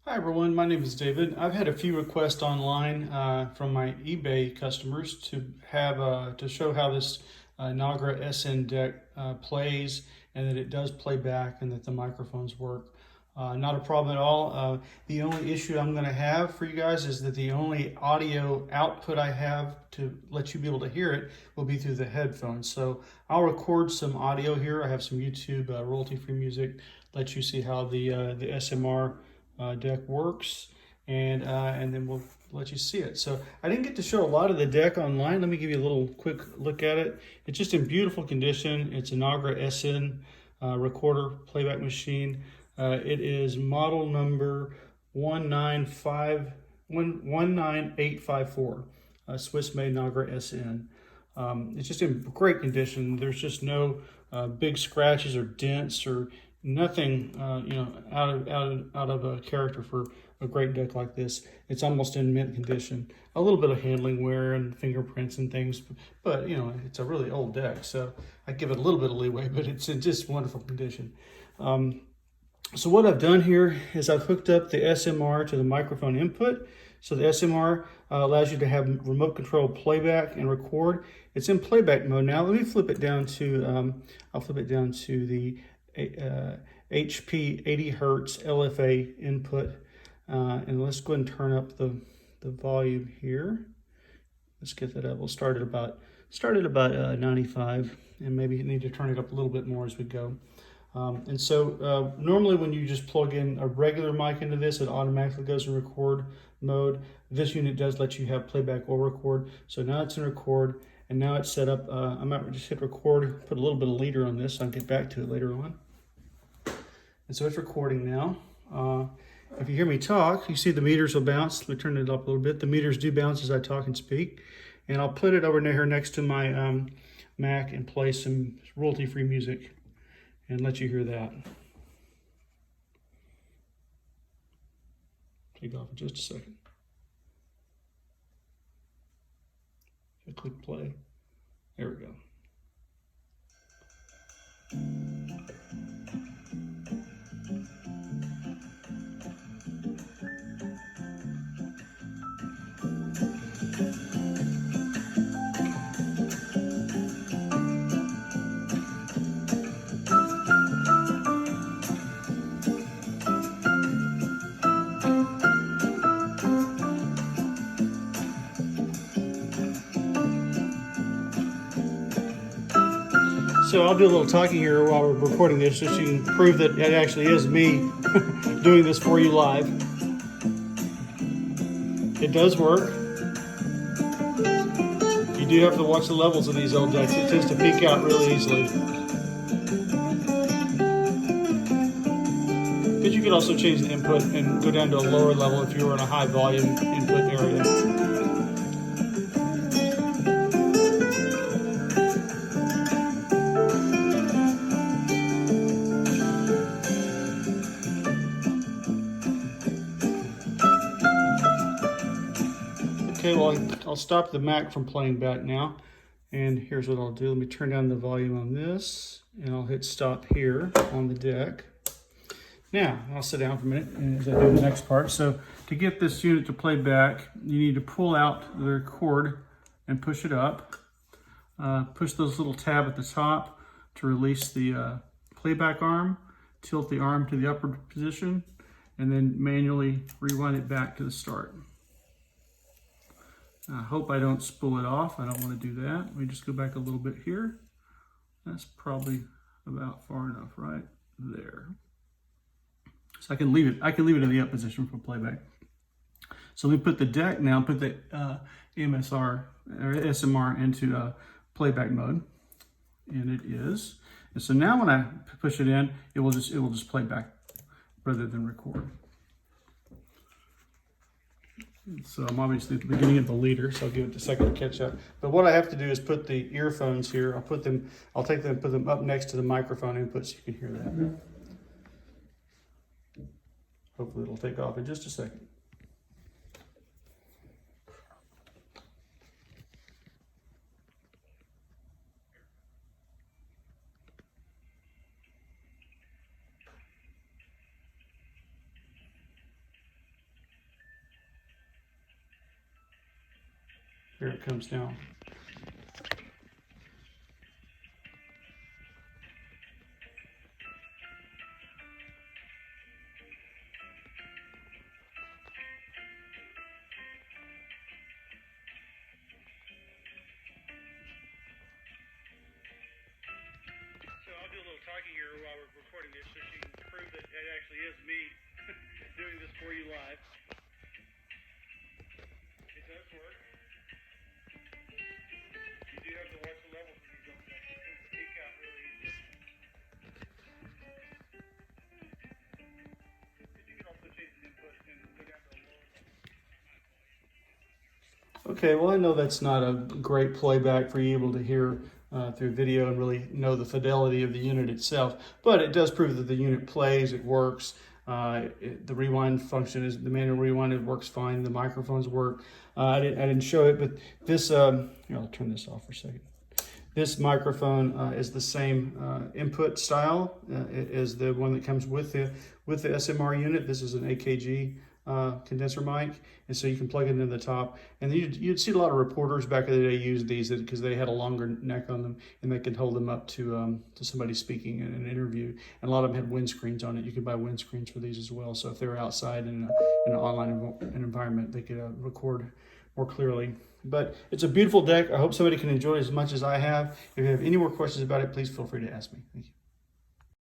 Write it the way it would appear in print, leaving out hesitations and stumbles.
Hi everyone, my name is David. I've had a few requests online from my eBay customers to have to show how this NAGRA-SN deck plays, and that it does play back and that the microphones work. Not a problem at all. The only issue I'm going to have for you guys is that the only audio output I have to let you be able to hear it will be through the headphones. So I'll record some audio here. I have some YouTube royalty-free music, let you see how the SMR deck works, and then we'll let you see it. So I didn't get to show a lot of the deck online. Let me give you a little quick look at it. It's just in beautiful condition. It's a NAGRA-SN recorder playback machine. It is model number 19854, Swiss made NAGRA-SN. It's just in great condition. There's just no big scratches or dents or nothing, out of a character for a great deck like this. It's almost in mint condition. A little bit of handling wear and fingerprints and things, but it's a really old deck, so I give it a little bit of leeway. But it's in just wonderful condition. So what I've done here is I've hooked up the SMR to the microphone input. So the SMR allows you to have remote control playback and record. It's in playback mode now. Let me flip it down to, I'll flip it down to the HP 80 Hertz LFA input. And let's go ahead and turn up the volume here. Let's get that up. We'll start at about 95, and maybe you need to turn it up a little bit more as we go. And so normally when you just plug in a regular mic into this, it automatically goes in record mode. This unit does let you have playback or record. So now it's in record, and now it's set up. I might just hit record, put a little bit of leader on this, so I'll get back to it later on. And so it's recording now. If you hear me talk, you see the meters will bounce. Let me turn it up a little bit. The meters do bounce as I talk and speak. And I'll put it over here next to my Mac and play some royalty-free music and let you hear that. Take off in just a second. I click play. There we go. So I'll do a little talking here while we're recording this, just so you can prove that it actually is me doing this for you live. It does work. You do have to watch the levels of these old decks. It tends to peak out really easily. But you could also change the input and go down to a lower level if you were in a high volume input area. Okay, well, I'll stop the Mac from playing back now. And here's what I'll do. Let me turn down the volume on this, and I'll hit stop here on the deck. Now, I'll sit down for a minute as I do the next part. So to get this unit to play back, you need to pull out the cord and push it up. Push those little tab at the top to release the playback arm. Tilt the arm to the upper position, and then manually rewind it back to the start. I hope I don't spool it off. I don't want to do that. Let me just go back a little bit here. That's probably about far enough right there. So I can leave it in the up position for playback. So let me put the deck now, put the MSR or SMR into playback mode, and it is. And so now when I push it in, it will just play back rather than record. So I'm obviously at the beginning of the leader, so I'll give it a second to catch up. But what I have to do is put the earphones here. I'll take them and put them up next to the microphone input so you can hear that. Hopefully it'll take off in just a second. Here it comes now. I'll do a little talking here while we're recording this so she can prove that it actually is me doing this for you live. It does work. You do have to watch the levels when you go back. It tends to peak out really easy. And you can also change the input and go down to a lower level. Okay, well, I know that's not a great playback for you able to hear through video and really know the fidelity of the unit itself, but it does prove that the unit plays, it works. The rewind function is the manual rewind, it works fine. The microphones work. I didn't show it, but this, here, I'll turn this off for a second. This microphone is the same input style as the one that comes with the SMR unit. This is an AKG condenser mic, and so you can plug it into the top. And you'd see a lot of reporters back in the day use these because they had a longer neck on them, and they could hold them up to somebody speaking in an interview. And a lot of them had windscreens on it. You could buy windscreens for these as well. So if they were outside in an online environment, they could record more clearly. But it's a beautiful deck. I hope somebody can enjoy it as much as I have. If you have any more questions about it, please feel free to ask me. Thank you.